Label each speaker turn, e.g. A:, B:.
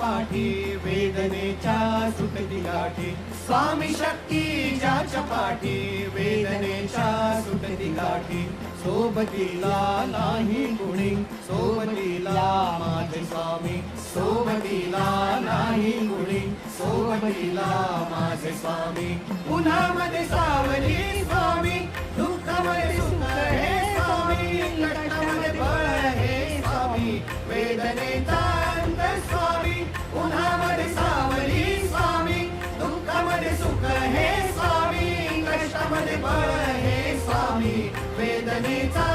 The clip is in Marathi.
A: पाठी, वेदनेच्या सुटती गाठी. स्वामी शक्ती ज्याच्या पाठी, वेदनेच्या सुटती गाठी. सोबतीला नाही कुणी, सोबतीला माझे स्वामी, सोबतीला नाही कुणी, सोबतीला माझे स्वामी. उन्हामध्ये सावली स्वामी, दुःखामध्ये सुख हे स्वामी, कष्टामध्ये बळ हे स्वामी, वेदनेचा अंत स्वामी. उन्हामध्ये सावली स्वामी, दुःखामध्ये सुख हे स्वामी, कष्टामध्ये बळ हे स्वामी, वेदनेचा